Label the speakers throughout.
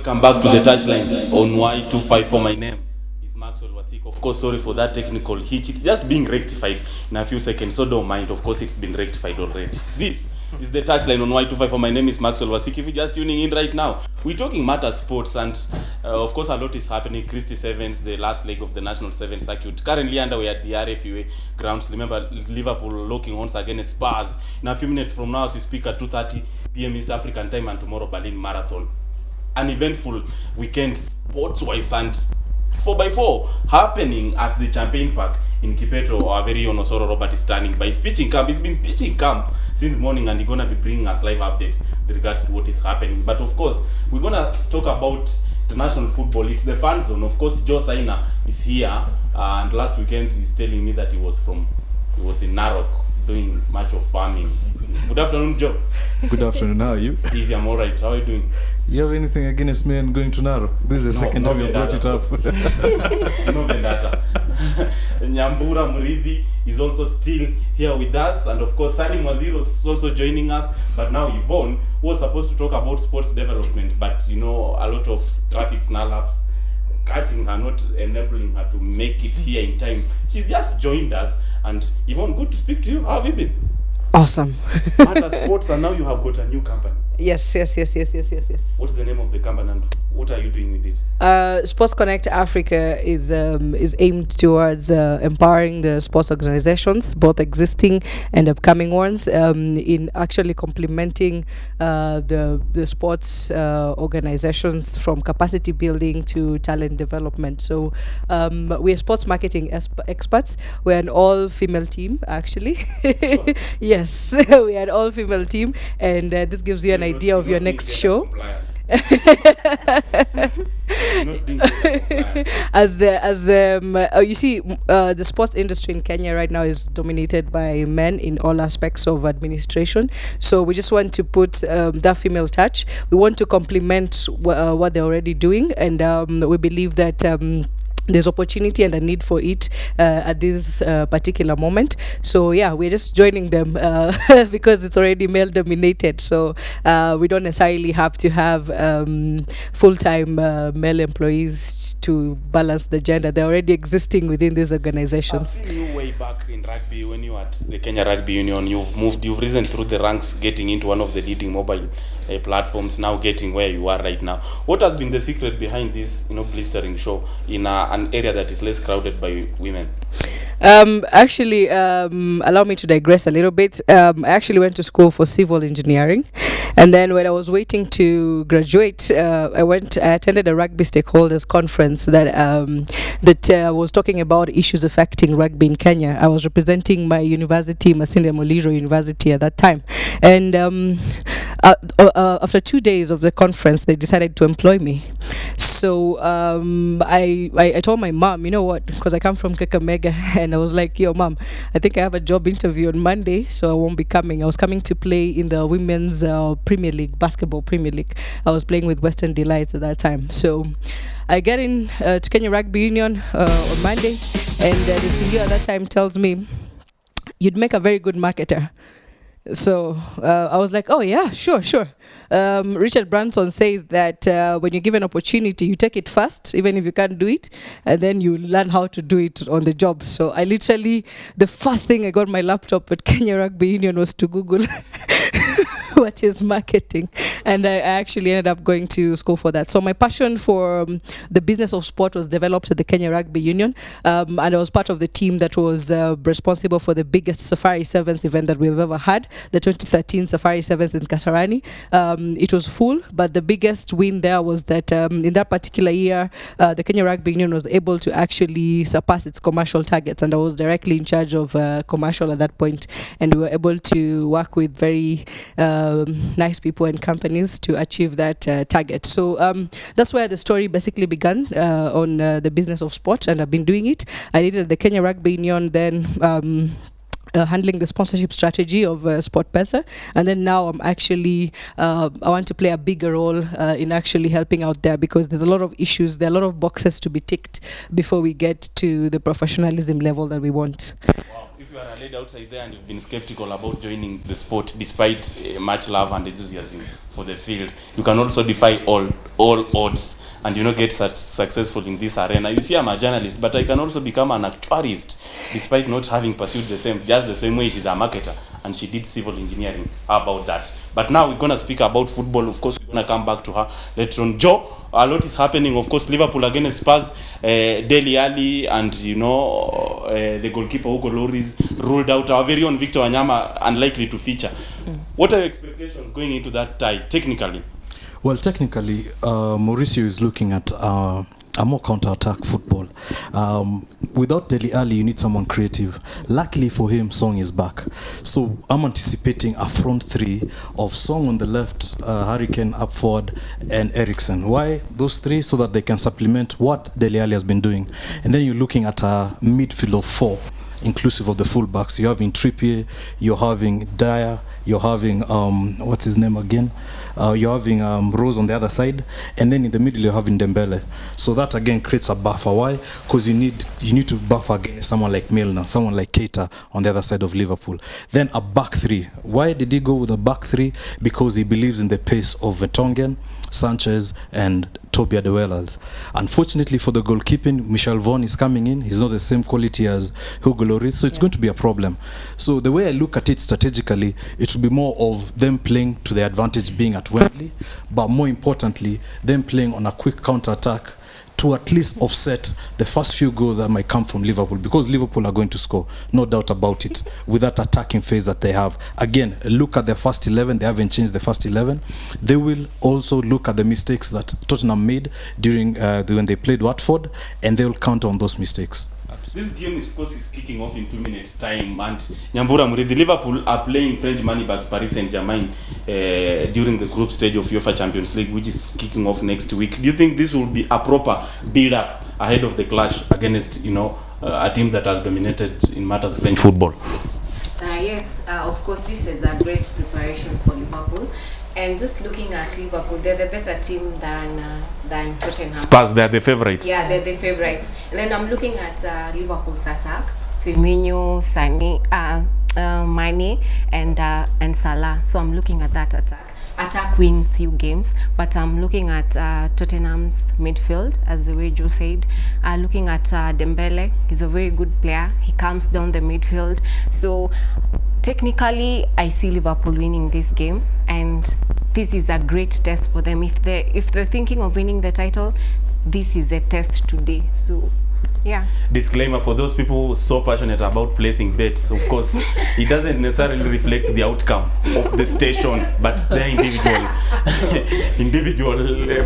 Speaker 1: welcome back to the touchline on Y254. My name is Maxwell Wasik. Of course, sorry for that technical hitch. It's just being rectified in a few seconds, so don't mind. Of course, it's been rectified already. This is the touchline on Y254. My name is Maxwell Wasik. If you're just tuning in right now, we're talking matter sports, and of course, a lot is happening. Christie Sevens, the last leg of the National Sevens circuit, currently underway at the RFUA grounds. Remember, Liverpool locking horns against Spurs. In a few minutes from now, as we speak at 2:30 p.m. East African time, and tomorrow Berlin Marathon. An eventful weekend sports-wise, and 4x4 happening at the Champagne Park in Kipetro. Our very own Osoro Robert is standing by. He's pitching camp. He's been pitching camp since morning, and he's going to be bringing us live updates with regards to what is happening. But of course, we're going to talk about international football. It's the Fanzone. Of course, Joe Saina is here, and last weekend he's telling me that he was in Narok doing much of farming. Good afternoon, Joe.
Speaker 2: Good afternoon. How are you?
Speaker 1: Easy, I'm alright. How are you doing?
Speaker 2: You have anything against me and going to Narok? This is the second time you brought it up.
Speaker 1: No vendetta. Nyambura Muridi is also still here with us, and of course Salim Waziri is also joining us. But now Yvonne was supposed to talk about sports development, but a lot of traffic snarl-ups catching her, not enabling her to make it here in time. She's just joined us, and Yvonne, good to speak to you. How have you been?
Speaker 3: Awesome.
Speaker 1: Matter sports, and now you have got a new company.
Speaker 3: Yes.
Speaker 1: What's the name of the company, and what are you doing with it?
Speaker 3: Sports Connect Africa is aimed towards empowering the sports organizations, both existing and upcoming ones, in actually complementing the sports organizations from capacity building to talent development. So we are sports marketing experts. We're an all-female team, actually. Yes, we are an all-female team, and this gives you an idea of your next show. You see, the sports industry in Kenya right now is dominated by men in all aspects of administration. So we just want to put that female touch. We want to complement what they're already doing, and we believe that there's opportunity and a need for it at this particular moment. So yeah, we're just joining them because it's already male dominated. So we don't necessarily have to have full-time male employees to balance the gender. They're already existing within these organizations.
Speaker 1: I've seen you way back in rugby when you were at the Kenya Rugby Union. You've risen through the ranks, getting into one of the leading mobile platforms, now getting where you are right now. What has been the secret behind this blistering show in an area that is less crowded by women?
Speaker 3: Actually, allow me to digress a little bit. I actually went to school for civil engineering, and then when I was waiting to graduate, I attended a rugby stakeholders conference that was talking about issues affecting rugby in Kenya. I was representing my university, Masinde Muliro University, at that time, and after 2 days of the conference, they decided to employ me. So I told my mom, you know what, because I come from Kakamega, and I was like, yo mom, I think I have a job interview on Monday, so I won't be coming. I was coming to play in the women's Premier League, basketball Premier League. I was playing with Western Delights at that time. So I get in to Kenya Rugby Union on Monday, and the CEO at that time tells me, you'd make a very good marketer. So I was like, oh yeah, sure. Richard Branson says that when you're given opportunity, you take it first, even if you can't do it, and then you learn how to do it on the job. So I literally, the first thing I got my laptop at Kenya Rugby Union was to Google what is marketing, and I actually ended up going to school for that. So my passion for the business of sport was developed at the Kenya Rugby Union, and I was part of the team that was responsible for the biggest Safari Sevens event that we've ever had, the 2013 Safari Sevens in Kasarani. It was full, but the biggest win there was that in that particular year, the Kenya Rugby Union was able to actually surpass its commercial targets, and I was directly in charge of commercial at that point, and we were able to work with very nice people and companies to achieve that target. So that's where the story basically began on the business of sport, and I've been doing it. I did it at the Kenya Rugby Union, then handling the sponsorship strategy of Sport Pesa, and then now I'm actually I want to play a bigger role in actually helping out there, because there's a lot of issues, there are a lot of boxes to be ticked before we get to the professionalism level that we want.
Speaker 1: Wow. If If you are a lady outside there and you've been skeptical about joining the sport despite much love and enthusiasm for the field, you can also defy all odds and get successful in this arena. You see, I'm a journalist, but I can also become an actuarist despite not having pursued just the same way she's a marketer and she did civil engineering. How about that? But now we're going to speak about football. Of course, we're going to come back to her later on. Joe, a lot is happening. Of course, Liverpool against Spurs, Dele Alli, and the goalkeeper Hugo Lloris ruled out. Our very own Victor Wanyama unlikely to feature. What are your expectations going into that tie, technically?
Speaker 4: Well, technically, Mauricio is looking at a more counter-attack football. Without Dele Alli, you need someone creative. Luckily for him, Song is back. So I'm anticipating a front three of Song on the left, Hurricane up forward, and Eriksen. Why those three? So that they can supplement what Dele Alli has been doing. And then you're looking at a midfield of four, inclusive of the fullbacks. You're having Trippier, you're having Dyer, you're having what's his name again? You're having Rose on the other side, and then in the middle you're having Dembele. So that again creates a buffer. Why? Because you need to buffer against someone like Milner, someone like Keita on the other side of Liverpool. Then a back three. Why did he go with a back three? Because he believes in the pace of Vertonghen, Sanchez, and Toby Alderweireld. Unfortunately for the goalkeeping, Michel Vaughan is coming in. He's not the same quality as Hugo Lloris, so it's going to be a problem. So the way I look at it strategically, it will be more of them playing to their advantage being at Wembley, but more importantly, them playing on a quick counter-attack to at least offset the first few goals that might come from Liverpool, because Liverpool are going to score, no doubt about it, with that attacking phase that they have. Again, look at their first 11. They haven't changed the first 11. They will also look at the mistakes that Tottenham made during when they played Watford, and they will counter on those mistakes.
Speaker 1: This game is, of course, is kicking off in 2 minutes time, and Nyambura Muridi, Liverpool are playing French moneybags Paris Saint-Germain during the group stage of UEFA Champions League, which is kicking off next week. Do you think this will be a proper build-up ahead of the clash against a team that has dominated in matters of French football?
Speaker 5: Yes, of course, this is a great preparation for Liverpool. And just looking at Liverpool, they're the better team than Tottenham.
Speaker 1: Spurs, they're the favourites.
Speaker 5: Yeah, they're the favourites. And then I'm looking at Liverpool's attack: Firmino, Mane, and Salah. So I'm looking at that attack. Attack wins few games, but I'm looking at Tottenham's midfield, as the way Joe said. Looking at Dembele, he's a very good player. He calms down the midfield. So technically, I see Liverpool winning this game, and this is a great test for them. If they're thinking of winning the title, this is the test today. So yeah.
Speaker 1: Disclaimer for those people so passionate about placing bets. Of course, it doesn't necessarily reflect the outcome of the station, but their individual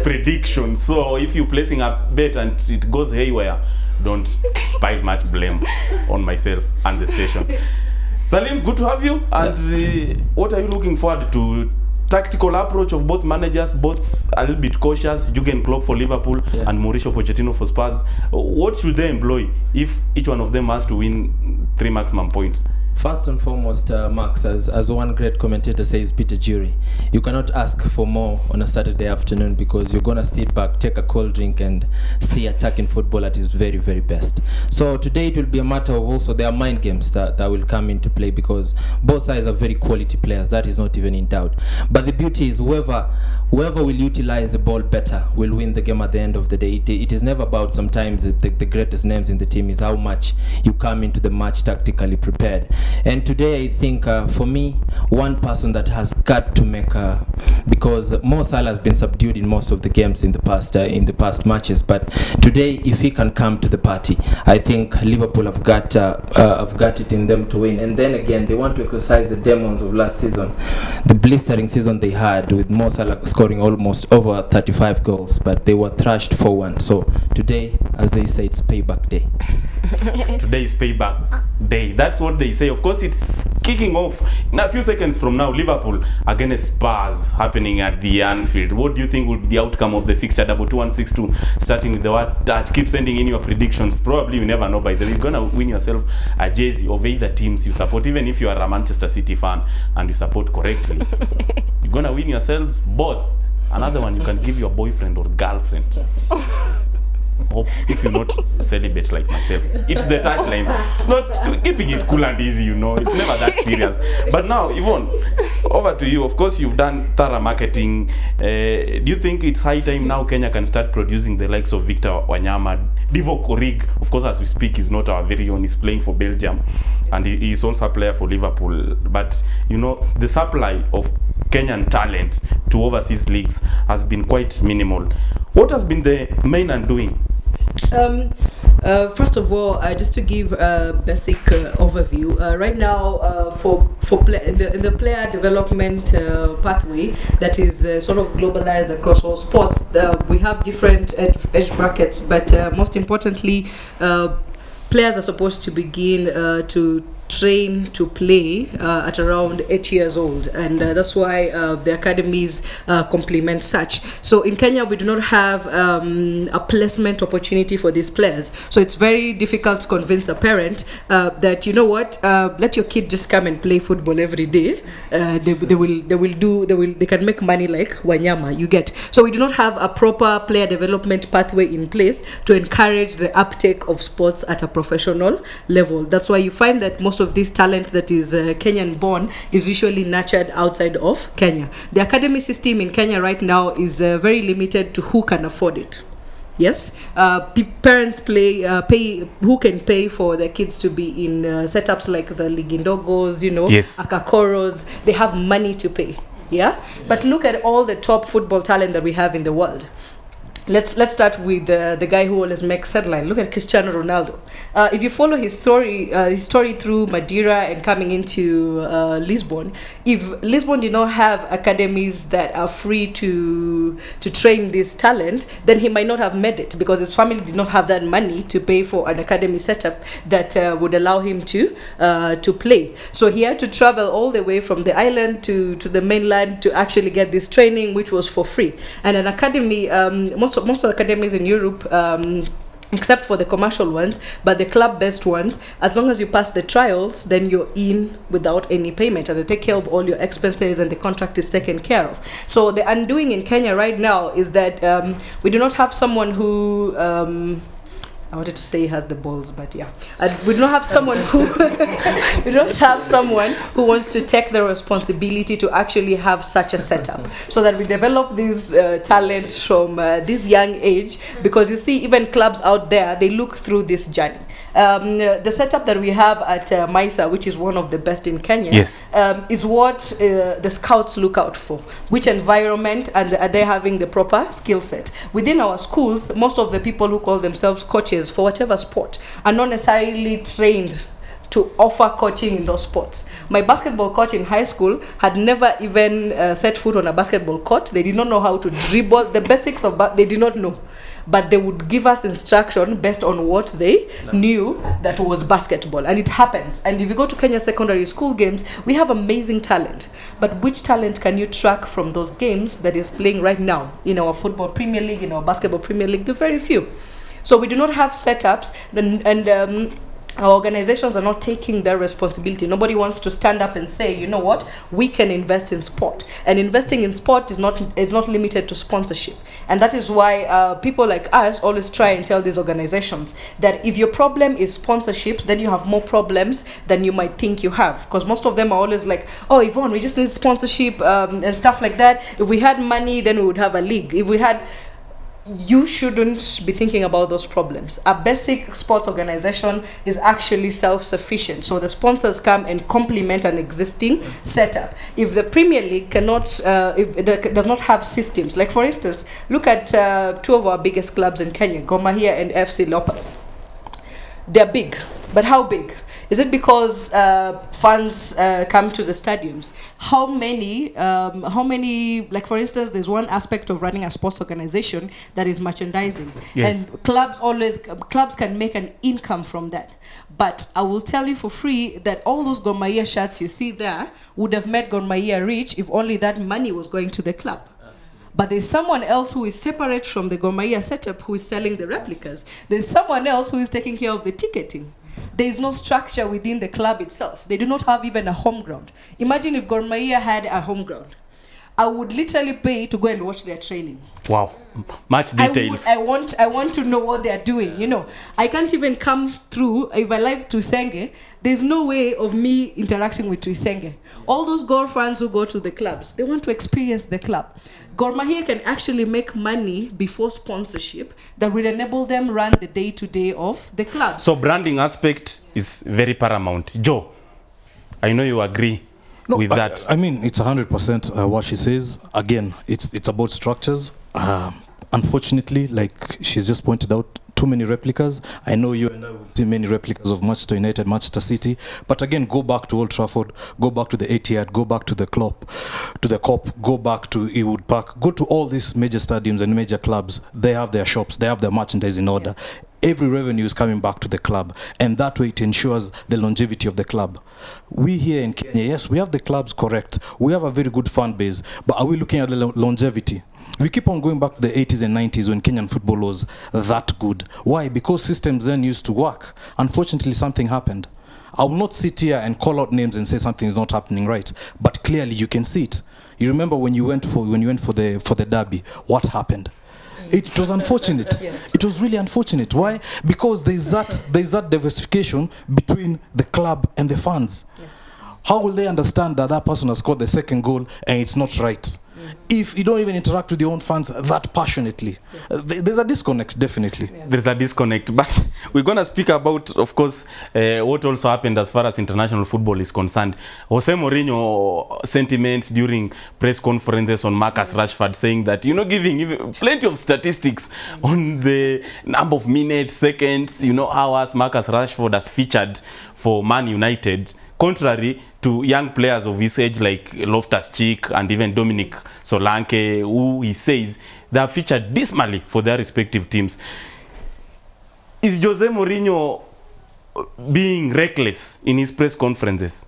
Speaker 1: predictions. So if you're placing a bet and it goes haywire, don't pile much blame on myself and the station. Salim, good to have you. And what are you looking forward to? Tactical approach of both managers, both a little bit cautious. Jurgen Klopp for Liverpool and Mauricio Pochettino for Spurs. What should they employ if each one of them has to win 3 maximum points?
Speaker 6: First and foremost, Max, as one great commentator says, Peter Jury, you cannot ask for more on a Saturday afternoon, because you're going to sit back, take a cold drink, and see attacking football at its very, very best. So today it will be a matter of also their mind games that will come into play, because both sides are very quality players. That is not even in doubt. But the beauty is whoever will utilize the ball better will win the game at the end of the day. It is never about sometimes the greatest names in the team. Is how much you come into the match tactically prepared. And today I think for me, one person that has got to make because Mo Salah has been subdued in most of the games in the past matches, but today if he can come to the party, I think Liverpool have got it in them to win. And then again, they want to exercise the demons of last season, the blistering season they had with Mo Salah scoring almost over 35 goals, but they were thrashed 4-1. So today, as they say, it's payback day.
Speaker 1: Today is payback day. That's what they say. Of course, it's kicking off in a few seconds from now. Liverpool against Spurs happening at the Anfield. What do you think will be the outcome of the fixture? 2162 starting with the word touch. Keep sending in your predictions. Probably you never know. By the way, you're gonna win yourself a jersey of either teams you support. Even if you are a Manchester City fan and you support correctly, you're gonna win yourselves both. Another one you can give your boyfriend or girlfriend. hope if you're not celibate like myself. It's the touchline. It's not keeping it cool and easy, you know. It's never that serious. But now, Yvonne, over to you. Of course, you've done thorough marketing. Do you think it's high time now Kenya can start producing the likes of Victor Wanyama, Divo Korig? Of course, as we speak, is not our very own. He's playing for Belgium, and he is also a player for Liverpool. But you know, the supply of Kenyan talent to overseas leagues has been quite minimal. What has been the main undoing?
Speaker 3: First of all, just to give a basic overview, right now in the player development pathway that is sort of globalized across all sports, we have different age brackets, but most importantly, players are supposed to begin to train to play at around 8 years old, and that's why the academies complement such. So in Kenya, we do not have a placement opportunity for these players, so it's very difficult to convince a parent that, you know what, let your kid just come and play football every day. They can make money like Wanyama, you get. So we do not have a proper player development pathway in place to encourage the uptake of sports at a professional level. That's why you find that most of this talent that is Kenyan born is usually nurtured outside of Kenya. The academy system in Kenya right now is very limited to who can afford it. Yes, parents pay who can pay for their kids to be in setups like the Ligindogos, you know,
Speaker 1: yes,
Speaker 3: Akakoros. They have money to pay. Yeah, but look at all the top football talent that we have in the world. Let's start with the guy who always makes headline. Look at Cristiano Ronaldo. If you follow his story through Madeira and coming into Lisbon, if Lisbon did not have academies that are free to train this talent, then he might not have made it, because his family did not have that money to pay for an academy setup that would allow him to play. So he had to travel all the way from the island to the mainland to actually get this training, which was for free. And an academy, most of the academies in Europe, except for the commercial ones, but the club-based ones, as long as you pass the trials, then you're in without any payment, and they take care of all your expenses, and the contract is taken care of. So the undoing in Kenya right now is that we do not have someone who I wanted to say he has the balls, but yeah, we don't have someone who wants to take the responsibility to actually have such a setup, so that we develop this talent from this young age. Because you see, even clubs out there, they look through this journey. The setup that we have at Maisa, which is one of the best in Kenya,
Speaker 1: yes,
Speaker 3: is what the scouts look out for. Which environment, and are they having the proper skill set? Within our schools, most of the people who call themselves coaches for whatever sport are not necessarily trained to offer coaching in those sports. My basketball coach in high school had never even set foot on a basketball court. They did not know how to dribble. The basics of they did not know. But they would give us instruction based on what they knew that was basketball. And it happens. And if you go to Kenya secondary school games, we have amazing talent. But which talent can you track from those games that is playing right now in our football Premier League, in our basketball Premier League? There are very few. So we do not have setups, and our organizations are not taking their responsibility. Nobody wants to stand up and say, you know what, we can invest in sport. And investing in sport is not limited to sponsorship. And that is why people like us always try and tell these organizations that if your problem is sponsorships, then you have more problems than you might think you have. Because most of them are always like, oh, Yvonne, we just need sponsorship and stuff like that. If we had money, then we would have a league. If we had... You shouldn't be thinking about those problems. A basic sports organization is actually self-sufficient. So the sponsors come and complement an existing setup. If the Premier League cannot, if it does not have systems, like for instance, look at two of our biggest clubs in Kenya, Gor Mahia and FC Leopards. They're big, but how big? Is it because fans come to the stadiums? How many, like for instance, there's one aspect of running a sports organization that is merchandising.
Speaker 1: Yes.
Speaker 3: And clubs can make an income from that. But I will tell you for free that all those Gor Mahia shirts you see there would have made Gor Mahia rich if only that money was going to the club. But there's someone else who is separate from the Gor Mahia setup who is selling the replicas. There's someone else who is taking care of the ticketing. There is no structure within the club itself. They do not have even a home ground. Imagine if Gor Mahia had a home ground. I would literally pay to go and watch their training.
Speaker 1: Wow, much details.
Speaker 3: I want to know what they are doing. You know, I can't even come through if I live to Tuisenge. There's no way of me interacting with Tuisenge. All those Gor fans who go to the clubs, they want to experience the club. Gor Mahia can actually make money before sponsorship that will enable them run the day-to-day of the club.
Speaker 1: So branding aspect is very paramount. Joe, I know you agree with that.
Speaker 4: I mean, it's 100% what she says. Again, it's about structures. Unfortunately, like she's just pointed out, too many replicas. I know you and I will see many replicas of Manchester United, Manchester City. But again, go back to Old Trafford, go back to the Etihad, go back to the Cop, go back to Ewood Park, go to all these major stadiums and major clubs. They have their shops, they have their merchandise in order. Every revenue is coming back to the club, and that way it ensures the longevity of the club. We here in Kenya, yes, we have the clubs, correct. We have a very good fan base, but are we looking at the longevity? We keep on going back to the 80s and 90s when Kenyan football was that good. Why? Because systems then used to work. Unfortunately, something happened. I will not sit here and call out names and say something is not happening right, but clearly you can see it. You remember when you went for the derby, what happened? It was unfortunate. It was really unfortunate. Why? Because there's that diversification between the club and the fans. How will they understand that that person has scored the second goal and it's not right? If you don't even interact with your own fans that passionately, there's a disconnect, definitely.
Speaker 1: There's a disconnect, but we're going to speak about, of course, what also happened as far as international football is concerned. Jose Mourinho sentiments during press conferences on Marcus Rashford, saying that, giving even plenty of statistics on the number of minutes, seconds, hours Marcus Rashford has featured for Man United, contrary to young players of his age like Loftus-Cheek and even Dominic Solanke, who he says they are featured dismally for their respective teams. Is Jose Mourinho being reckless in his press conferences?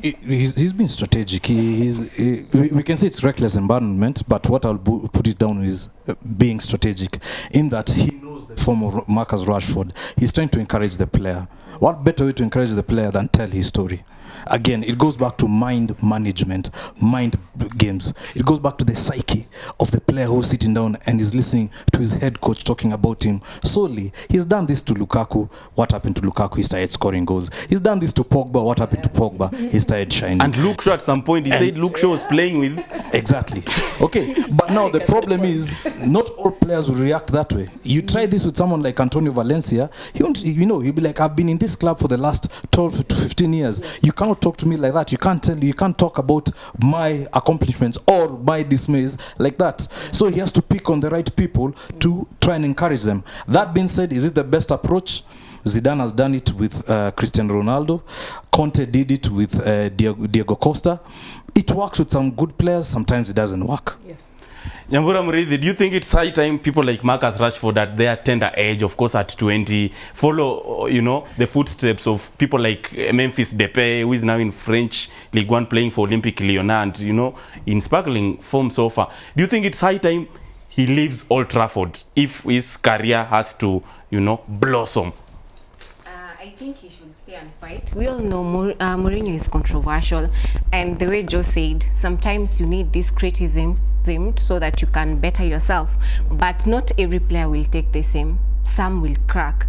Speaker 4: He's been strategic. We can say it's reckless abandonment, but what I'll put it down is being strategic, in that he knows the form of Marcus Rashford. He's trying to encourage the player. What better way to encourage the player than tell his story? Again, it goes back to mind management, mind games. It goes back to the psyche of the player who's sitting down and is listening to his head coach talking about him solely. He's done this to Lukaku. What happened to Lukaku? He started scoring goals. He's done this to Pogba. What happened to Pogba? He started shining.
Speaker 1: And Luke Shaw at some point, he said Luke Shaw was playing with...
Speaker 4: Exactly. Okay, but now the problem is not all players will react that way. You try this with someone like Antonio Valencia, he'll be like, I've been in this club for the last 12 to 15 years. You cannot talk to me like that. You can't talk about my accomplishments or my dismays like that. So he has to pick on the right people to try and encourage them. That being said, is it the best approach? Zidane has done it with Cristiano Ronaldo. Conte did it with Diego Costa. It works with some good players. Sometimes it doesn't work.
Speaker 1: Nyambura Murithi, do you think it's high time people like Marcus Rashford at their tender age, of course at 20, follow, the footsteps of people like Memphis Depay, who is now in French Ligue 1 playing for Olympique Lyon and, in sparkling form so far? Do you think it's high time he leaves Old Trafford if his career has to, blossom?
Speaker 5: I think he should stay and fight. We all know Mourinho is controversial, and the way Joe said, sometimes you need this criticism so that you can better yourself, but not every player will take the same. Some will crack.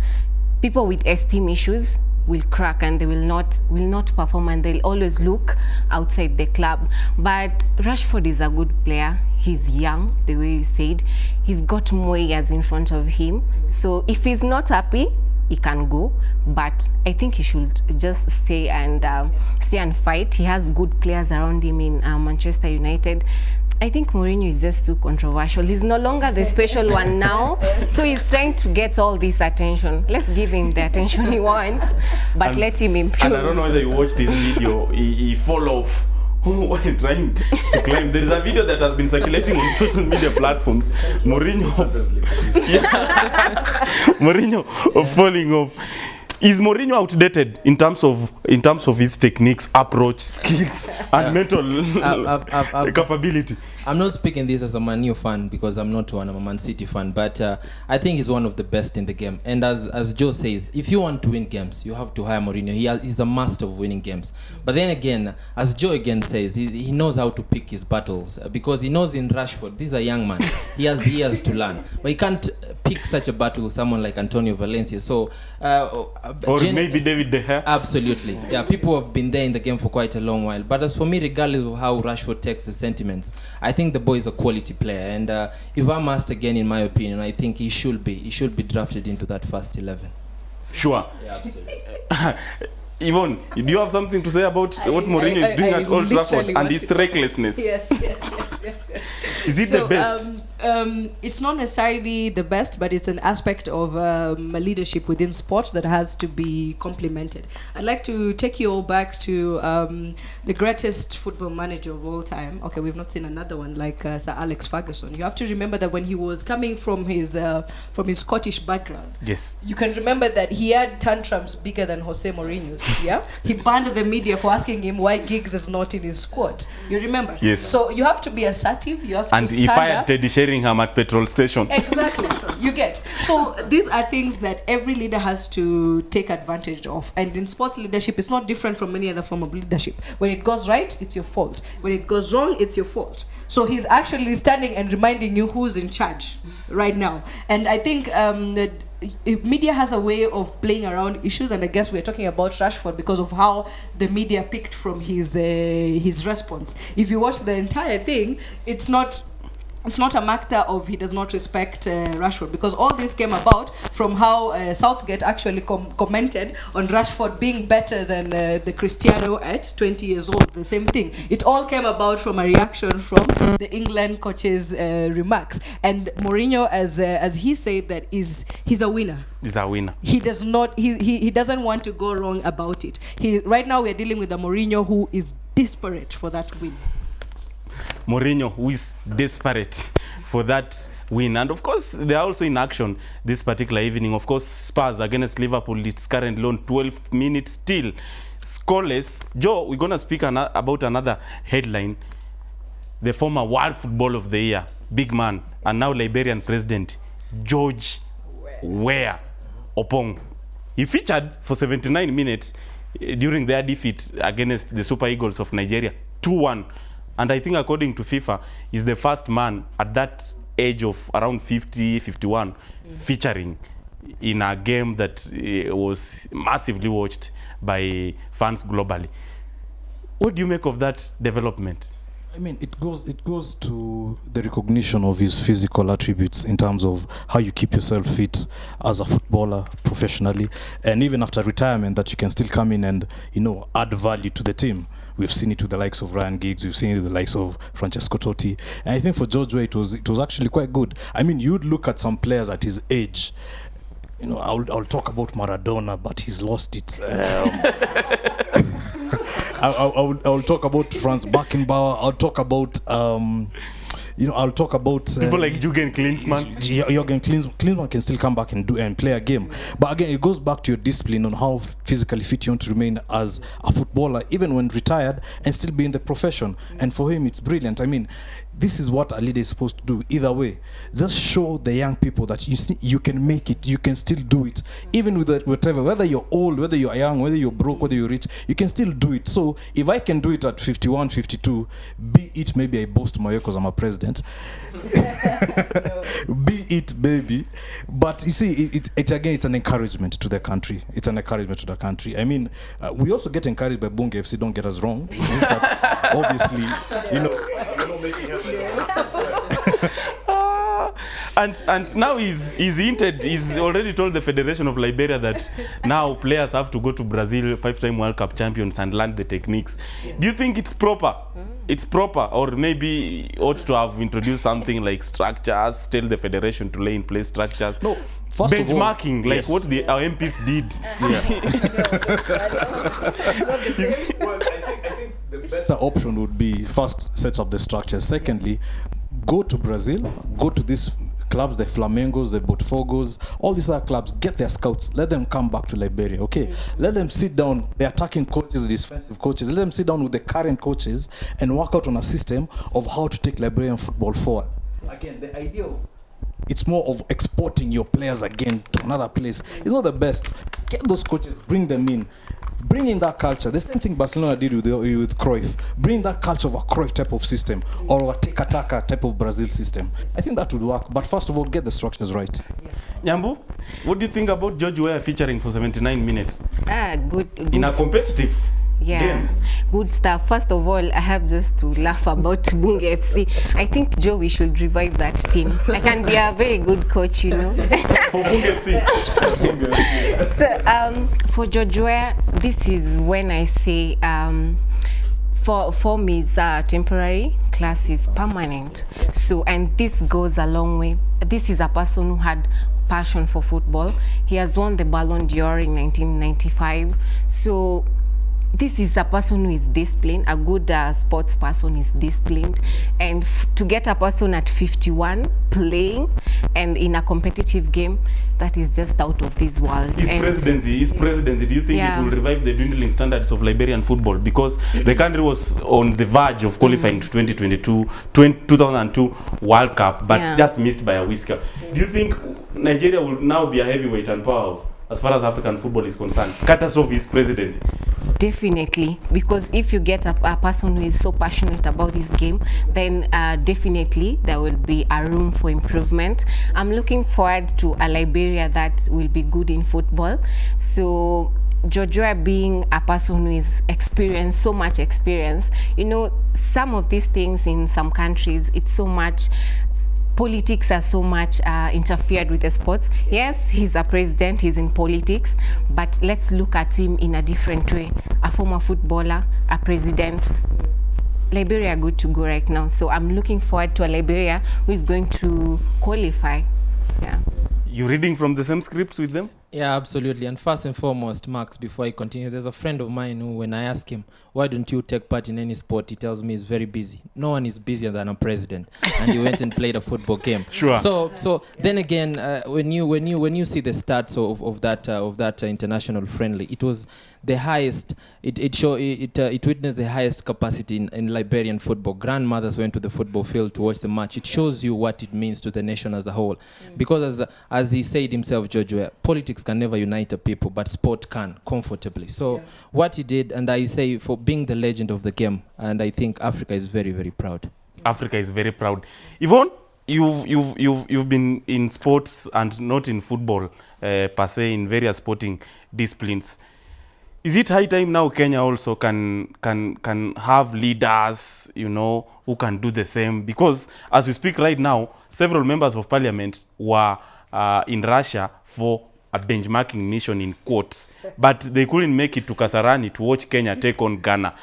Speaker 5: People with esteem issues will crack and they will not perform, and they'll always look outside the club. But Rashford is a good player. He's young, the way you said. He's got more years in front of him, so if he's not happy, he can go, but I think he should just stay and fight. He has good players around him in Manchester United. I think Mourinho is just too controversial. He's no longer the special one now, so he's trying to get all this attention. Let's give him the attention he wants, but let him improve.
Speaker 1: And I don't know whether you watched his video. He fall off while trying to climb. There is a video that has been circulating on social media platforms. Mourinho falling off. Is Mourinho outdated in terms of his techniques, approach, skills, and mental capability?
Speaker 6: I'm not speaking this as a Man U fan because I'm not one. I'm a Man City fan, but I think he's one of the best in the game. And as Joe says, if you want to win games, you have to hire Mourinho. He's a master of winning games. But then again, as Joe again says, he knows how to pick his battles because he knows in Rashford, this is a young man. He has years to learn, but he can't pick such a battle with someone like Antonio Valencia. So,
Speaker 1: or maybe David De Gea.
Speaker 6: Absolutely, yeah. People have been there in the game for quite a long while. But as for me, regardless of how Rashford takes the sentiments, I think the boy is a quality player. And if I'm asked again, in my opinion, I think he should be drafted into that first 11.
Speaker 1: Sure.
Speaker 6: Yeah, absolutely.
Speaker 1: Yvonne, do you have something to say about what Mourinho is doing at Old Trafford and his recklessness?
Speaker 3: Yes.
Speaker 1: Is it the best?
Speaker 3: It's not necessarily the best, but it's an aspect of leadership within sport that has to be complemented. I'd like to take you all back to the greatest football manager of all time. Okay, we've not seen another one like Sir Alex Ferguson. You have to remember that when he was coming from his Scottish background,
Speaker 1: Yes.
Speaker 3: you can remember that he had tantrums bigger than Jose Mourinho's. Yeah, he banned the media for asking him why Giggs is not in his squad. You remember?
Speaker 1: Yes.
Speaker 3: So you have to be assertive. You have
Speaker 1: And
Speaker 3: to
Speaker 1: he
Speaker 3: stand
Speaker 1: fired
Speaker 3: up.
Speaker 1: Teddy Sheringham at petrol station.
Speaker 3: Exactly. You get. So these are things that every leader has to take advantage of. And in sports leadership, it's not different from any other form of leadership. When it goes right, it's your fault. When it goes wrong, it's your fault. So he's actually standing and reminding you who's in charge right now. And I think that media has a way of playing around issues, and I guess we're talking about Rashford because of how the media picked from his response. If you watch the entire thing, it's not a matter of he does not respect Rashford, because all this came about from how Southgate actually commented on Rashford being better than the Cristiano at 20 years old. The same thing. It all came about from a reaction from the England coach's remarks. And Mourinho, as he said, that he's a winner.
Speaker 1: He's a winner.
Speaker 3: He does not. He doesn't want to go wrong about it. Right now we are dealing with a Mourinho who is desperate for that win.
Speaker 1: Mourinho, who is desperate for that win. And of course, they are also in action this particular evening. Of course, Spurs against Liverpool, it's currently on 12th minute still. Scoreless. Joe, we're going to speak about another headline. The former World Football of the Year, big man, and now Liberian president, George Weah Opong. He featured for 79 minutes during their defeat against the Super Eagles of Nigeria, 2-1. And I think according to FIFA, he's the first man at that age of around 50, 51, featuring in a game that was massively watched by fans globally. What do you make of that development?
Speaker 4: I mean, it goes to the recognition of his physical attributes in terms of how you keep yourself fit as a footballer professionally, and even after retirement, that you can still come in and, you know, add value to the team. We've seen it with the likes of Ryan Giggs, we've seen it with the likes of Francesco Totti, and I think for George Weah it was actually quite good. I mean, you'd look at some players at his age. You know, I'll talk about Maradona, but he's lost it. I'll talk about Franz Beckenbauer. I'll talk about
Speaker 1: People like Jürgen Klinsmann.
Speaker 4: Jürgen Klinsmann can still come back and play a game. But again, it goes back to your discipline on how physically fit you want to remain as a footballer, even when retired, and still be in the profession. And for him, it's brilliant. I mean, this is what a leader is supposed to do. Either way, just show the young people that you can make it, you can still do it, even with whatever, whether you're old, whether you're young, whether you're broke, whether you're rich, you can still do it. So if I can do it at 51, 52, be it maybe I boast my way because I'm a president, be it baby, but you see, it again, it's an encouragement to the country. It's an encouragement to the country. I mean, we also get encouraged by Bunge FC. Don't get us wrong. It's just that obviously, you know, making headlines.
Speaker 1: And now he's hinted, he's already told the Federation of Liberia that now players have to go to Brazil, 5-time World Cup champions, and learn the techniques. Do you think it's proper? It's proper, or maybe ought to have introduced something like structures, tell the federation to lay in place structures?
Speaker 4: No, first
Speaker 1: benchmarking,
Speaker 4: of all,
Speaker 1: like
Speaker 4: yes.
Speaker 1: what our MPs did.
Speaker 4: Well, I think the better option would be first set up the structure. Secondly, go to Brazil, go to these clubs, the Flamengos, the Botfogos, all these other clubs, get their scouts, let them come back to Liberia, okay? Let them sit down, the attacking coaches, the defensive coaches, let them sit down with the current coaches and work out on a system of how to take Liberian football forward. Again, the idea of it's more of exporting your players again to another place. It's not the best. Get those coaches, bring them in. Bring in that culture. The same thing Barcelona did with Cruyff. Bring that culture of a Cruyff type of system or a tiki-taka type of Brazil system. I think that would work. But first of all, get the structures right.
Speaker 1: Nyambu, what do you think about George Weah featuring for 79 minutes?
Speaker 5: Good.
Speaker 1: In a competitive game?
Speaker 5: Good stuff. First of all, I have just to laugh about Bunge FC. I think Joey should revive that team. I can be a very good coach, you know.
Speaker 1: For Bunge FC.
Speaker 5: So, for George Weah, this is when I say form is temporary, class is permanent. So, and this goes a long way. This is a person who had passion for football. He has won the Ballon d'Or in 1995. So this is a person who is disciplined. A good sports person is disciplined, and to get a person at 51 playing and in a competitive game, that is just out of this world.
Speaker 1: His presidency, do you think it will revive the dwindling standards of Liberian football? Because the country was on the verge of qualifying to 2002 World Cup, but just missed by a whisker. Do you think Nigeria will now be a heavyweight and powerhouse as far as African football is concerned, courtesy of his presidency?
Speaker 5: Definitely, because if you get a person who is so passionate about this game, then definitely there will be a room for improvement. I'm looking forward to a Liberia that will be good in football. So George Weah being a person who is experienced, so much experience, you know, some of these things in some countries, it's so much politics are so much interfered with the sports. Yes, he's a president, he's in politics, but let's look at him in a different way. A former footballer, a president. Liberia are good to go right now. So I'm looking forward to a Liberia who is going to qualify. Yeah.
Speaker 1: You reading from the same scripts with them?
Speaker 6: Yeah, absolutely. And first and foremost, Max, before I continue, there's a friend of mine who, when I ask him, why don't you take part in any sport, he tells me he's very busy. No one is busier than a president. And he went and played a football game.
Speaker 1: Sure.
Speaker 6: So then again, when you see the stats of that international friendly, it was the highest. It witnessed the highest capacity in Liberian football. Grandmothers went to the football field to watch the match. It shows you what it means to the nation as a whole. Because as he said himself, George Weah, politics can never unite a people, but sport can comfortably. So what he did, and I say for being the legend of the game, and I think Africa is very, very proud.
Speaker 1: Africa is very proud. Yvonne, you've been in sports and not in football per se, in various sporting disciplines. Is it high time now Kenya also can have leaders, you know, who can do the same? Because as we speak right now, several members of parliament were in Russia for a benchmarking mission in quotes, but they couldn't make it to Kasarani to watch Kenya take on Ghana.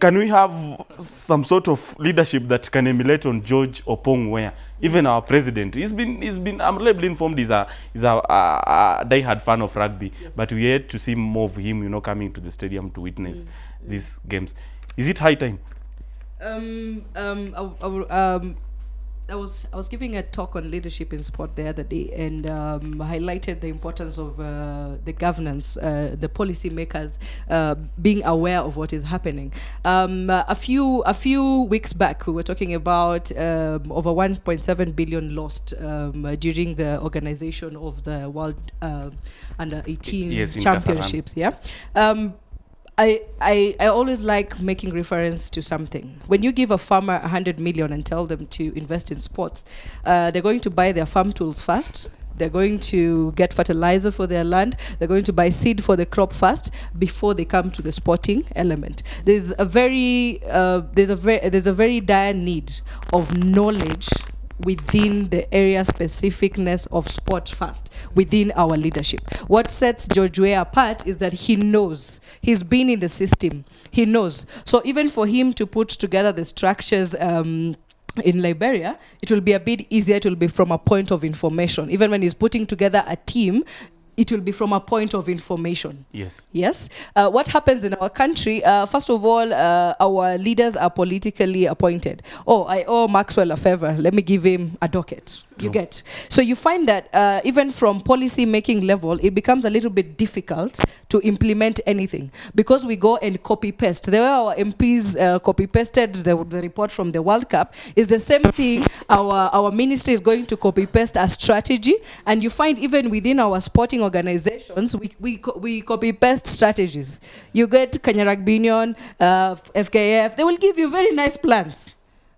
Speaker 1: Can we have some sort of leadership that can emulate on George Opong Weah? Even our president, he's been I'm reliably informed he's a diehard fan of rugby, but we had to see more of him, you know, coming to the stadium to witness these games. Is it high time?
Speaker 3: I was giving a talk on leadership in sport the other day, and highlighted the importance of the governance, the policy makers being aware of what is happening. A few weeks back, we were talking about over 1.7 billion lost during the organization of the World Under 18 Championships. Yeah. I always like making reference to something. When you give a farmer 100 million and tell them to invest in sports, they're going to buy their farm tools first. They're going to get fertilizer for their land. They're going to buy seed for the crop first before they come to the sporting element. There's a very dire need of knowledge within the area specificness of sport first within our leadership. What sets George Weah apart is that he knows. He's been in the system. He knows. So even for him to put together the structures in Liberia, it will be a bit easier. It will be from a point of information. Even when he's putting together a team, it will be from a point of information.
Speaker 1: Yes.
Speaker 3: Yes. What happens in our country? First of all, our leaders are politically appointed. Oh, I owe Maxwell a favor. Let me give him a docket. You get. So you find that even from policy making level, it becomes a little bit difficult to implement anything because we go and copy paste. The way our MPs copy pasted the report from the World Cup is the same thing. Our ministry is going to copy paste a strategy, and you find even within our sporting organizations, we copy paste strategies. You get Kenya Rugby Union, FKF. They will give you very nice plans,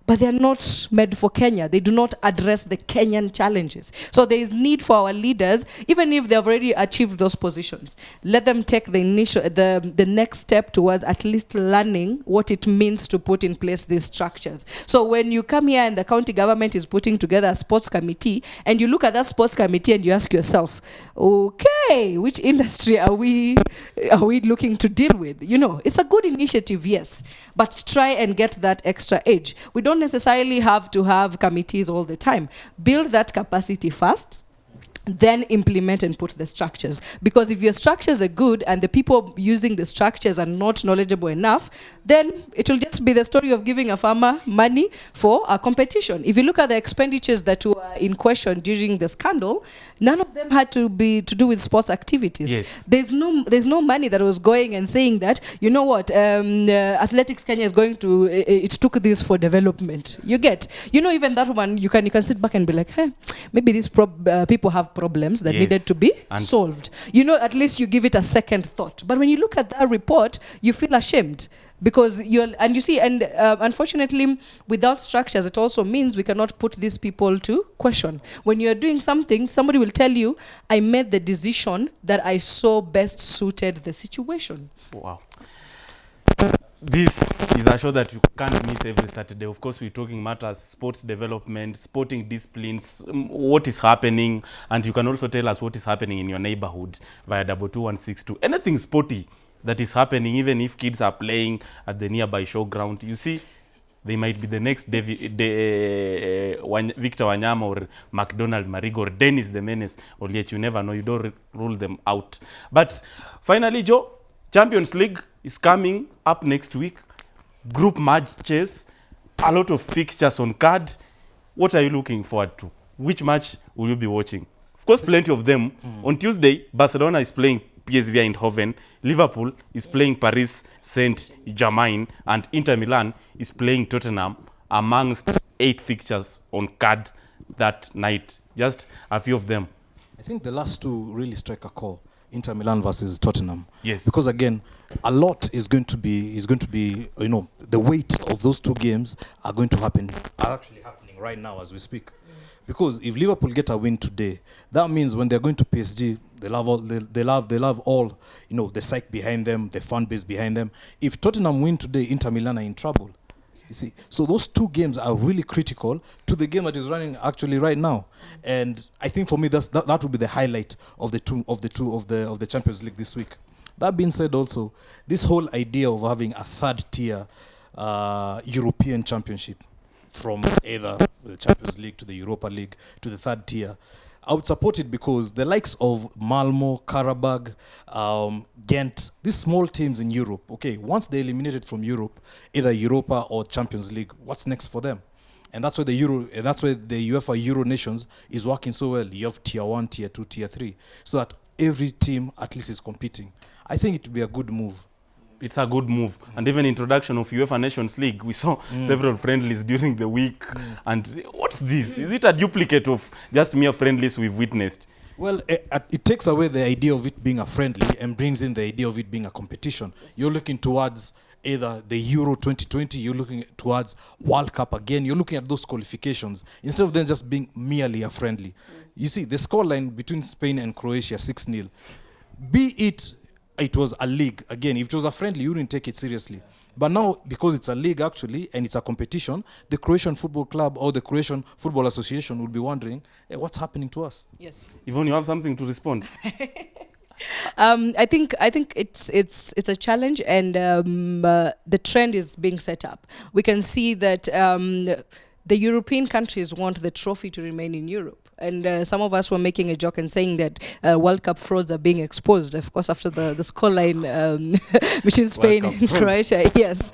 Speaker 3: but they are not made for Kenya. They do not address the Kenyan challenges. So there is need for our leaders, even if they have already achieved those positions, let them take the next step towards at least learning what it means to put in place these structures. So when you come here and the county government is putting together a sports committee, and you look at that sports committee and you ask yourself, okay, which industry are we looking to deal with? You know, it's a good initiative, yes, but try and get that extra edge. We don't necessarily have to have committees all the time. Build that capacity first, then implement and put the structures. Because if your structures are good and the people using the structures are not knowledgeable enough, then it will just be the story of giving a farmer money for a competition. If you look at the expenditures that were in question during the scandal, none of them had to do with sports activities.
Speaker 1: Yes.
Speaker 3: There's no money that was going and saying that, you know what, Athletics Kenya is going to, it took this for development. You get, you know, even that one, you can sit back and be like, hey, maybe these people have problems that needed to be solved. You know, at least you give it a second thought. But when you look at that report, you feel ashamed. Because unfortunately, without structures, it also means we cannot put these people to question. When you're doing something, somebody will tell you, I made the decision that I saw best suited the situation.
Speaker 1: Wow. This is a show that you can't miss every Saturday. Of course, we're talking matters, sports development, sporting disciplines, what is happening, and you can also tell us what is happening in your neighborhood via 22162. Anything sporty that is happening, even if kids are playing at the nearby showground, you see, they might be the next Victor Wanyama or McDonald Marigo or Dennis the Menace, or yet you never know, you don't rule them out. But finally, Joe, Champions League is coming up next week. Group matches, a lot of fixtures on card. What are you looking forward to? Which match will you be watching? Of course, plenty of them. On Tuesday, Barcelona is playing PSV Eindhoven, Liverpool is playing Paris Saint-Germain, and Inter Milan is playing Tottenham, amongst 8 fixtures on card that night. Just a few of them.
Speaker 4: I think the last two really strike a chord. Inter Milan versus Tottenham.
Speaker 1: Yes.
Speaker 4: Because again, a lot is going to be, you know, the weight of those two games are actually happening right now as we speak. Because if Liverpool get a win today, that means when they're going to PSG, they'll have all, you know, the psyche behind them, the fan base behind them. If Tottenham win today, Inter Milan are in trouble. You see, so those two games are really critical to the game that is running actually right now, and I think for me that will be the highlight of the Champions League this week. That being said, also this whole idea of having a third tier European championship, from either the Champions League to the Europa League to the third tier, I would support it because the likes of Malmo, Karabakh, Ghent, these small teams in Europe, okay, once they're eliminated from Europe, either Europa or Champions League, what's next for them? And that's why the UEFA Euro nations is working so well. You have tier 1, tier 2, tier 3, so that every team at least is competing. I think it would be a good move.
Speaker 1: It's a good move. And even introduction of UEFA Nations League, we saw several friendlies during the week. And what's this? Is it a duplicate of just mere friendlies we've witnessed?
Speaker 4: Well, it takes away the idea of it being a friendly and brings in the idea of it being a competition. Yes. You're looking towards either the Euro 2020, you're looking towards World Cup again, you're looking at those qualifications instead of them just being merely a friendly. You see, the scoreline between Spain and Croatia, 6-0. Be it was a league. Again, if it was a friendly, you wouldn't take it seriously. But now, because it's a league actually, and it's a competition, the Croatian Football Club or the Croatian Football Association will be wondering, hey, what's happening to us?
Speaker 3: Yes.
Speaker 1: Yvonne, you have something to respond?
Speaker 3: I think it's a challenge, and the trend is being set up. We can see that the European countries want the trophy to remain in Europe. And some of us were making a joke and saying that World Cup frauds are being exposed, of course, after the scoreline between Spain and Croatia. Yes.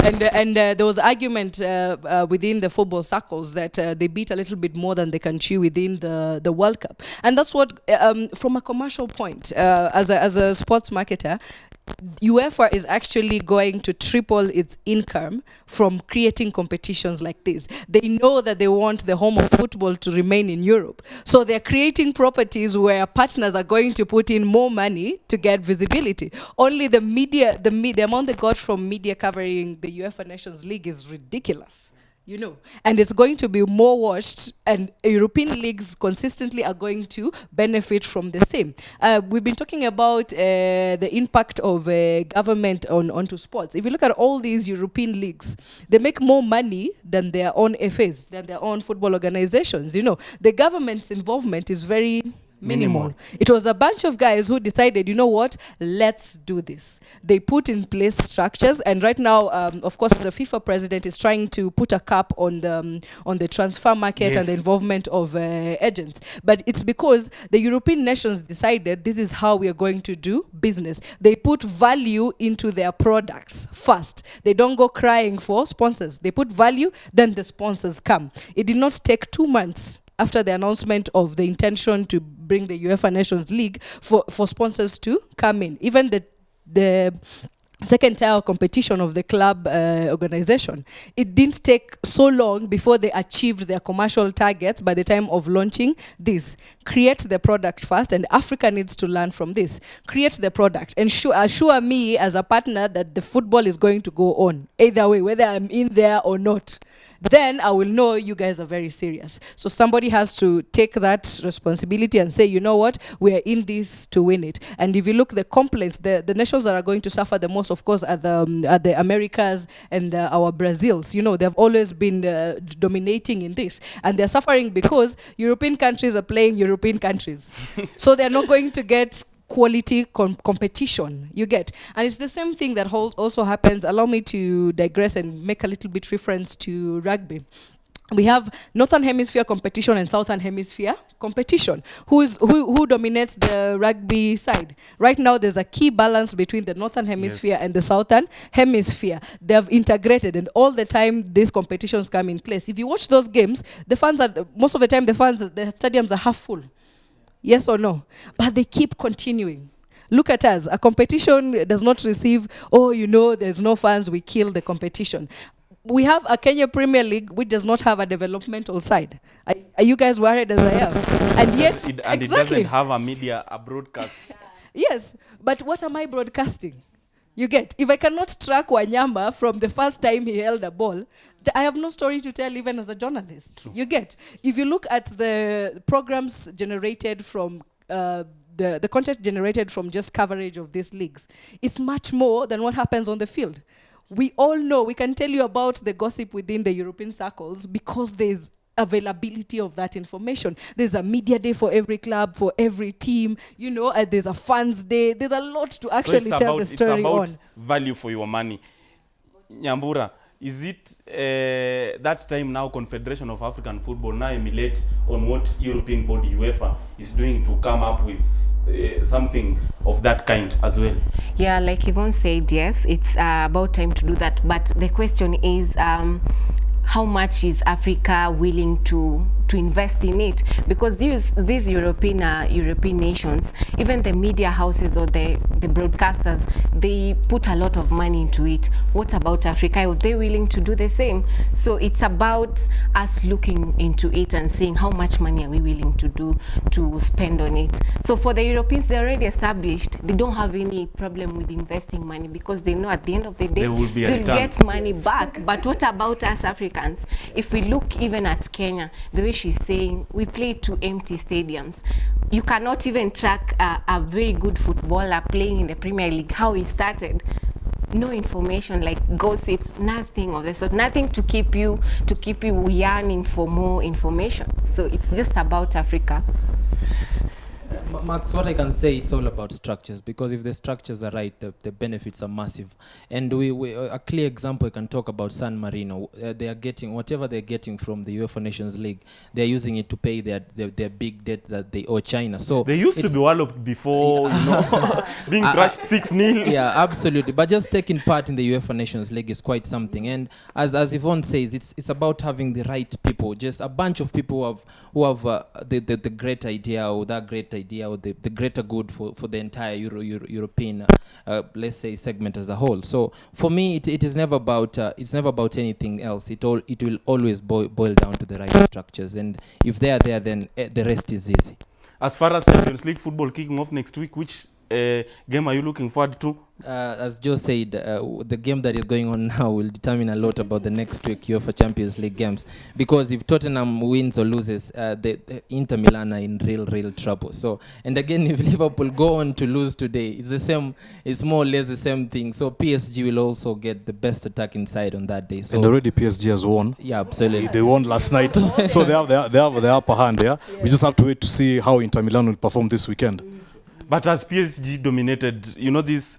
Speaker 3: and there was argument within the football circles that they beat a little bit more than they can chew within the World Cup. And that's what, from a commercial point, as a sports marketer, UEFA is actually going to triple its income from creating competitions like this. They know that they want the home of football to remain in Europe. So they're creating properties where partners are going to put in more money to get visibility. Only the amount they got from media covering the UEFA Nations League is ridiculous. You know, and it's going to be more watched, and European leagues consistently are going to benefit from the same. We've been talking about the impact of government onto sports. If you look at all these European leagues, they make more money than their own FAs, than their own football organizations. You know, the government's involvement is very minimal. It was a bunch of guys who decided, you know what, let's do this. They put in place structures, and right now, of course, the FIFA president is trying to put a cap on the transfer market and the involvement of agents. But it's because the European nations decided this is how we are going to do business. They put value into their products first. They don't go crying for sponsors. They put value, then the sponsors come. It did not take 2 months after the announcement of the intention to bring the UEFA Nations League for sponsors to come in. Even the second tier competition of the club organization, it didn't take so long before they achieved their commercial targets by the time of launching this. Create the product first, and Africa needs to learn from this. Create the product and assure me as a partner that the football is going to go on, either way, whether I'm in there or not. Then I will know you guys are very serious. So somebody has to take that responsibility and say, you know what, we are in this to win it. And if you look the complaints, the nations that are going to suffer the most, of course, are the Americas and our Brazils. You know, they've always been dominating in this. And they're suffering because European countries are playing European countries. So they're not going to get quality competition, you get. And it's the same thing that also happens. Allow me to digress and make a little bit reference to rugby. We have Northern Hemisphere competition and Southern Hemisphere competition. Who dominates the rugby side? Right now, there's a key balance between the Northern Hemisphere and the Southern Hemisphere. They've integrated, and all the time these competitions come in place. If you watch those games, most of the time the stadiums are half full. Yes or no? But they keep continuing. Look at us. A competition does not receive, there's no fans, we kill the competition. We have a Kenya Premier League which does not have a developmental side. Are you guys worried as I am? And yet,
Speaker 1: it doesn't have a broadcast.
Speaker 3: Yes, but what am I broadcasting? You get, if I cannot track Wanyama from the first time he held a ball, I have no story to tell even as a journalist. True. You get, if you look at the programs generated from the content generated from just coverage of these leagues, it's much more than what happens on the field. We all know, we can tell you about the gossip within the European circles because there's availability of that information. There's a media day for every club, for every team, there's a fans day. There's a lot to actually tell the story on.
Speaker 1: It's about value for your money. Nyambura, is it that time now Confederation of African Football now emulate on what European body UEFA is doing to come up with something of that kind as well?
Speaker 5: Yeah, like Yvonne said, yes, it's about time to do that. But the question is, how much is Africa willing to invest in it? Because these European nations, even the media houses or the broadcasters, they put a lot of money into it. What about Africa? Are they willing to do the same? So it's about us looking into it and seeing how much money are we willing to spend on it. So for the Europeans, they're already established. They don't have any problem with investing money because they know at the end of the day they'll get money back. But what about us Africans? If we look even at Kenya, the way she's saying, we play to empty stadiums. You cannot even track a very good footballer playing in the Premier League, how he started. No information, like gossips, nothing of the sort, nothing to keep you yearning for more information. So it's just about Africa.
Speaker 6: Max, what I can say, it's all about structures, because if the structures are right, the benefits are massive. And we a clear example, we can talk about San Marino. They are getting whatever they're getting from the UEFA Nations League, they're using it to pay their big debt that they owe China. So
Speaker 1: they used to be walloped before, being crushed 6-0.
Speaker 6: Yeah, absolutely. But just taking part in the UEFA Nations League is quite something. And as Yvonne says, it's about having the right people, just a bunch of people who have the great idea, or that great idea, or the greater good for the entire European let's say segment as a whole. So for me, it is never about anything else. It will always boil down to the right structures, and if they are there, then the rest is easy.
Speaker 1: As far as Champions League football kicking off next week, which game are you looking forward to?
Speaker 6: As Joe said, the game that is going on now will determine a lot about the next week UEFA Champions League games. Because if Tottenham wins or loses, the Inter Milan are in real trouble. So, and again, if Liverpool go on to lose today, it's the same. It's more or less the same thing. So PSG will also get the best attacking side on that day. So,
Speaker 4: and already PSG has won.
Speaker 6: Yeah, absolutely.
Speaker 4: They won last night, so they have the upper hand. Yeah, we just have to wait to see how Inter Milan will perform this weekend.
Speaker 1: But as PSG dominated, this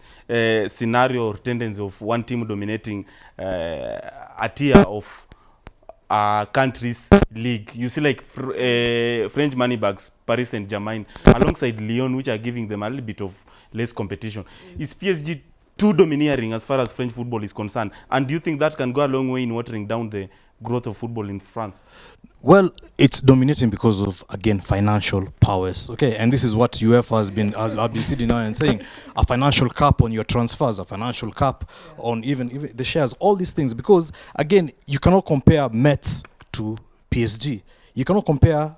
Speaker 1: scenario or tendency of one team dominating a tier of a country's league. You see, like French moneybags, Paris Saint-Germain, alongside Lyon, which are giving them a little bit of less competition. Is PSG too domineering as far as French football is concerned? And do you think that can go a long way in watering down the growth of football in France?
Speaker 4: Well, it's dominating because of, again, financial powers. Okay, and this is what UEFA has been sitting down and saying: a financial cap on your transfers, a financial cap on even the shares, all these things. Because again, you cannot compare Metz to PSG. You cannot compare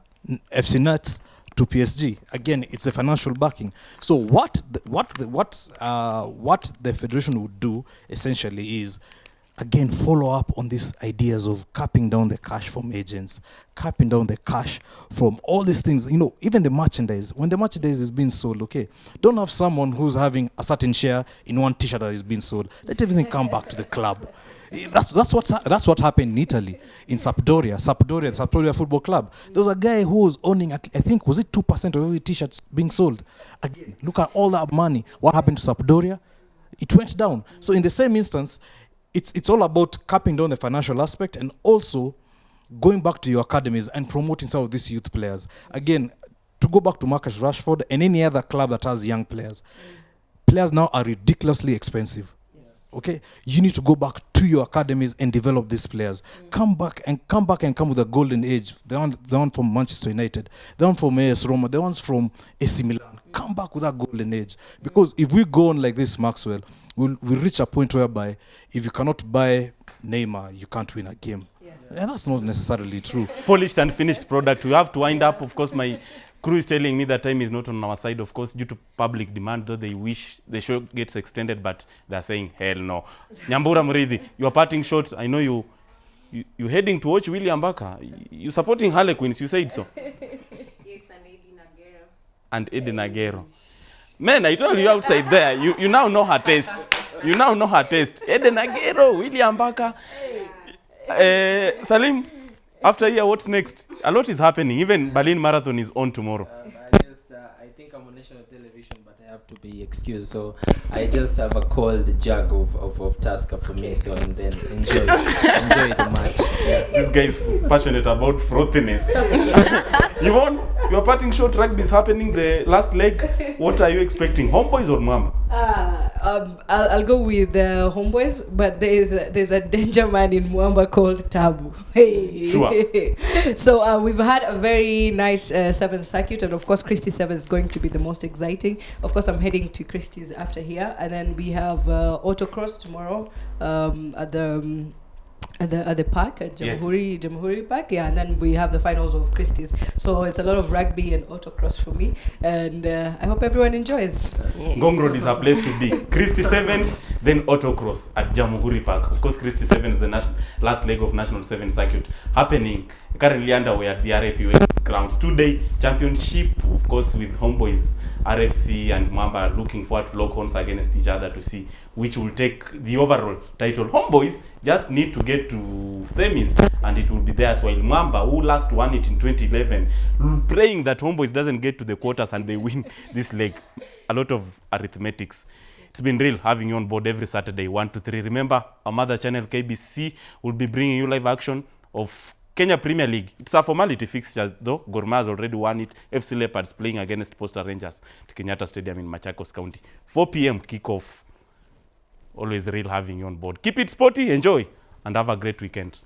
Speaker 4: FC Nets to PSG. Again, it's a financial backing. So what the federation would do essentially is, again, follow up on these ideas of capping down the cash from agents, capping down the cash from all these things. Even the merchandise. When the merchandise is being sold, okay, don't have someone who's having a certain share in one T-shirt that is being sold. Let everything come back to the club. That's what happened in Italy, in Sampdoria, the Sampdoria Football Club. There was a guy who was owning, I think, was it 2% of every T-shirt being sold? Again, look at all that money. What happened to Sampdoria? It went down. So in the same instance, it's all about capping down the financial aspect and also going back to your academies and promoting some of these youth players. Again, to go back to Marcus Rashford and any other club that has young players, players now are ridiculously expensive. Okay, you need to go back to your academies and develop these players. Come back and come with a golden age. The one from Manchester United, the one from AS Roma, the ones from AC Milan. Come back with that golden age. Because if we go on like this, Maxwell, we'll reach a point whereby if you cannot buy Neymar, you can't win a game. And that's not necessarily true.
Speaker 1: Polished and finished product. We have to wind up. Of course, my crew is telling me that time is not on our side, of course, due to public demand, though they wish the show gets extended, but they're saying, hell no. Nyambura Murithi, your parting shots. I know you're heading to watch William Baka. You're supporting Harlequins, you said so.
Speaker 5: Yes, and Edin Aguero.
Speaker 1: And Edin Aguero. Man, I told you outside there, you now know her taste. You now know her taste. Edin Aguero, William Baka. Salim, after here, what's next? A lot is happening. Even Berlin Marathon is on tomorrow.
Speaker 6: I think I'm on national television, but I have to be excused. So I just have a cold jug of Tusker for me. So and then enjoy the match. Yeah.
Speaker 1: This guy is passionate about frothiness. Yvonne, your parting shot, rugby is happening, the last leg. What are you expecting? Homeboys or Mwamba?
Speaker 3: I'll go with the Homeboys, but there's a danger man in Mwamba called Tabu. Hey.
Speaker 1: Sure.
Speaker 3: So we've had a very nice 7th circuit, and of course Christie 7 is going to be the most exciting. Of course, I'm heading to Christie's after here, and then we have autocross tomorrow at the park at Jamhuri Park, and then we have the finals of Christie's. So it's a lot of rugby and autocross for me, and I hope everyone enjoys.
Speaker 1: Ngong Road is a place to be. Christie Sevens, then autocross at Jamhuri Park. Of course, Christie Sevens is the last leg of National 7 Circuit happening currently underway at the RFUA grounds. 2-day championship, of course, with Homeboys RFC and Mwamba are looking forward to lock horns against each other to see which will take the overall title. Homeboys just need to get to semis and it will be theirs, while Mwamba, who last won it in 2011, praying that Homeboys doesn't get to the quarters and they win this leg. A lot of arithmetics. It's been real having you on board every Saturday, 1 to 3. Remember, our mother channel, KBC, will be bringing you live action of Kenya Premier League. It's a formality fixture, though. Gor Mahia has already won it. FC Leopards playing against Posta Rangers at Kenyatta Stadium in Machakos County. 4 p.m. kickoff. Always real having you on board. Keep it sporty, enjoy, and have a great weekend.